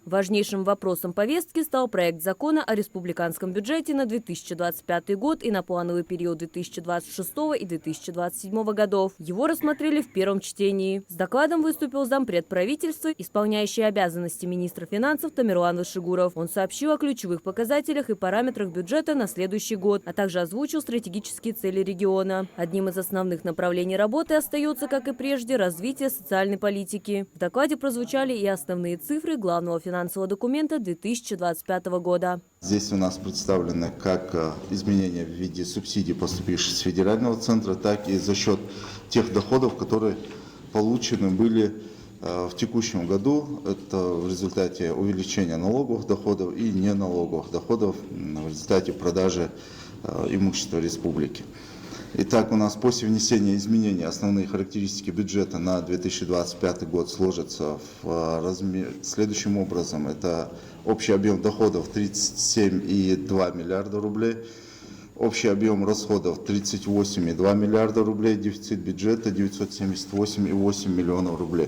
Важнейшим вопросом повестки стал проект закона о республиканском бюджете на 2025 год и на плановый период 2026 и 2027 годов. Его рассмотрели в первом чтении. С докладом выступил зампред правительства, исполняющий обязанности министра финансов Тамерлан Вышигуров. Он сообщил о ключевых показателях и параметрах бюджета на следующий год, а также озвучил стратегические цели региона. Одним из основных направлений работы остается, как и прежде, развитие социальной политики. В докладе прозвучали и основные цифры главного финансового документа 2025 года. Здесь у нас представлены как изменения в виде субсидий, поступивших с федерального центра, так и за счет тех доходов, которые получены были в текущем году. Это в результате увеличения налоговых доходов и неналоговых доходов в результате продажи имущества республики. Итак, у нас после внесения изменений основные характеристики бюджета на 2025 год сложатся следующим образом. Это общий объем доходов 37,2 миллиарда рублей, общий объем расходов 38,2 миллиарда рублей, дефицит бюджета 978,8 миллионов рублей.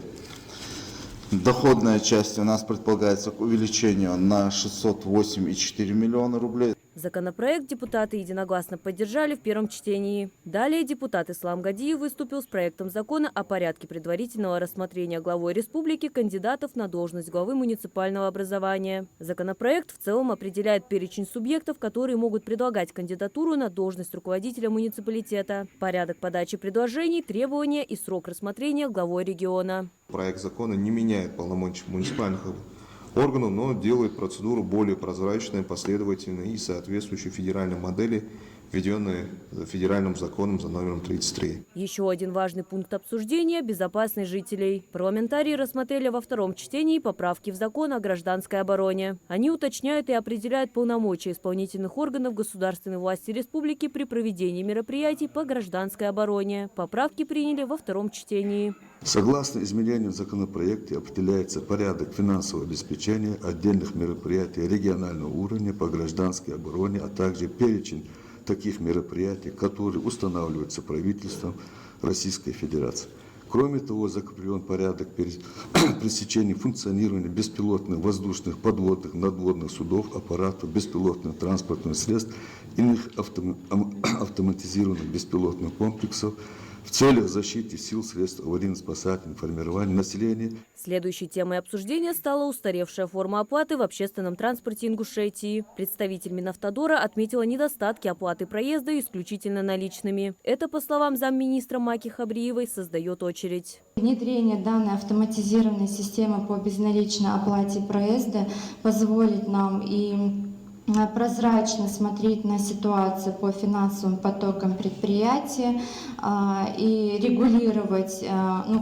Доходная часть у нас предполагается к увеличению на 608,4 миллиона рублей. Законопроект депутаты единогласно поддержали в первом чтении. Далее депутат Ислам Гадиев выступил с проектом закона о порядке предварительного рассмотрения главой республики кандидатов на должность главы муниципального образования. Законопроект в целом определяет перечень субъектов, которые могут предлагать кандидатуру на должность руководителя муниципалитета, порядок подачи предложений, требования и срок рассмотрения главой региона. Проект закона не меняет полномочий муниципальных органов, но делает процедуру более прозрачной, последовательной и соответствующей федеральной модели, введенной федеральным законом за номером 33. Еще один важный пункт обсуждения – безопасность жителей. Парламентарии рассмотрели во втором чтении поправки в закон о гражданской обороне. Они уточняют и определяют полномочия исполнительных органов государственной власти республики при проведении мероприятий по гражданской обороне. Поправки приняли во втором чтении. Согласно изменениям в законопроекте определяется порядок финансового обеспечения отдельных мероприятий регионального уровня по гражданской обороне, а также перечень таких мероприятий, которые устанавливаются правительством Российской Федерации. Кроме того, закреплен порядок пресечения функционирования беспилотных воздушных, подводных, надводных судов, аппаратов, беспилотных транспортных средств, иных автоматизированных беспилотных комплексов в целях защиты сил, средств аварийно-спасательного формирования населения. Следующей темой обсуждения стала устаревшая форма оплаты в общественном транспорте Ингушетии. Представитель Минавтодора отметила недостатки оплаты проезда исключительно наличными. Это, по словам замминистра Маки Хабриевой, создает очередь. Внедрение данной автоматизированной системы по безналичной оплате проезда позволит нам и прозрачно смотреть на ситуацию по финансовым потокам предприятия и регулировать,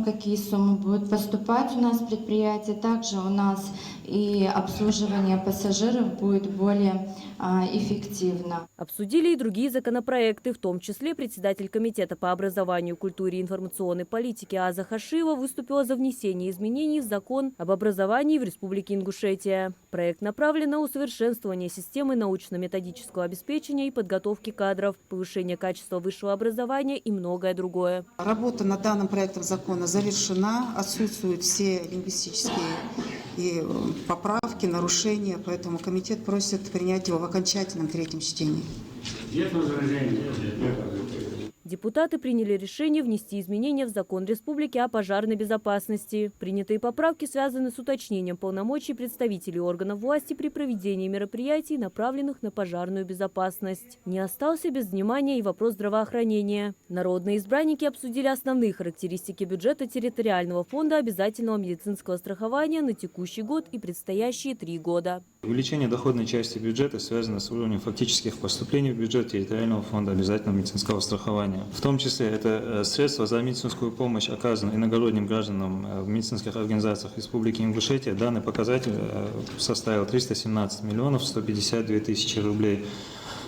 какие суммы будут поступать у нас в предприятие. Также у нас и обслуживание пассажиров будет более эффективно. Обсудили и другие законопроекты, в том числе председатель комитета по образованию, культуре и информационной политике Аза Хашиева выступила за внесение изменений в закон об образовании в Республике Ингушетия. Проект направлен на усовершенствование системы научно-методического обеспечения и подготовки кадров, повышение качества высшего образования и многое другое. Работа над данным проектом закона завершена, отсутствуют все лингвистические и поправки, нарушения, поэтому комитет просит принять его в окончательном третьем чтении. Нет возражений. Депутаты приняли решение внести изменения в закон республики о пожарной безопасности. Принятые поправки связаны с уточнением полномочий представителей органов власти при проведении мероприятий, направленных на пожарную безопасность. Не остался без внимания и вопрос здравоохранения. Народные избранники обсудили основные характеристики бюджета территориального фонда обязательного медицинского страхования на текущий год и предстоящие 3 года. Увеличение доходной части бюджета связано с уровнем фактических поступлений в бюджет территориального фонда обязательного медицинского страхования. В том числе это средства за медицинскую помощь, оказанную иногородним гражданам в медицинских организациях Республики Ингушетия. Данный показатель составил 317 миллионов 152 тысячи рублей.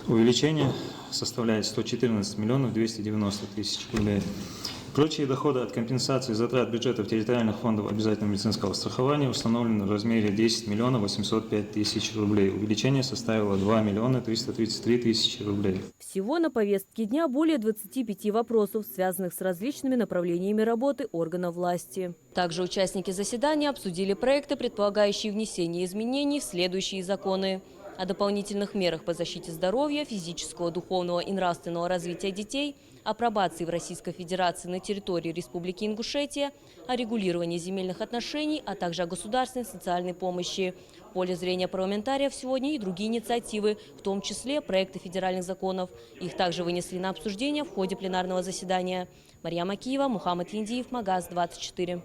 Увеличение составляет 114 миллионов 290 тысяч рублей. Прочие доходы от компенсации затрат бюджетов территориальных фондов обязательного медицинского страхования установлены в размере 10 миллионов 805 тысяч рублей. Увеличение составило 2 миллиона 333 тысячи рублей. Всего на повестке дня более 25 вопросов, связанных с различными направлениями работы органов власти. Также участники заседания обсудили проекты, предполагающие внесение изменений в следующие законы: о дополнительных мерах по защите здоровья, физического, духовного и нравственного развития детей, о пробации в Российской Федерации на территории Республики Ингушетия, о регулировании земельных отношений, а также о государственной социальной помощи. В поле зрения парламентариев сегодня и другие инициативы, в том числе проекты федеральных законов. Их также вынесли на обсуждение в ходе пленарного заседания. Марьям Акиева, Мухаммад Индиев, Магаз 24.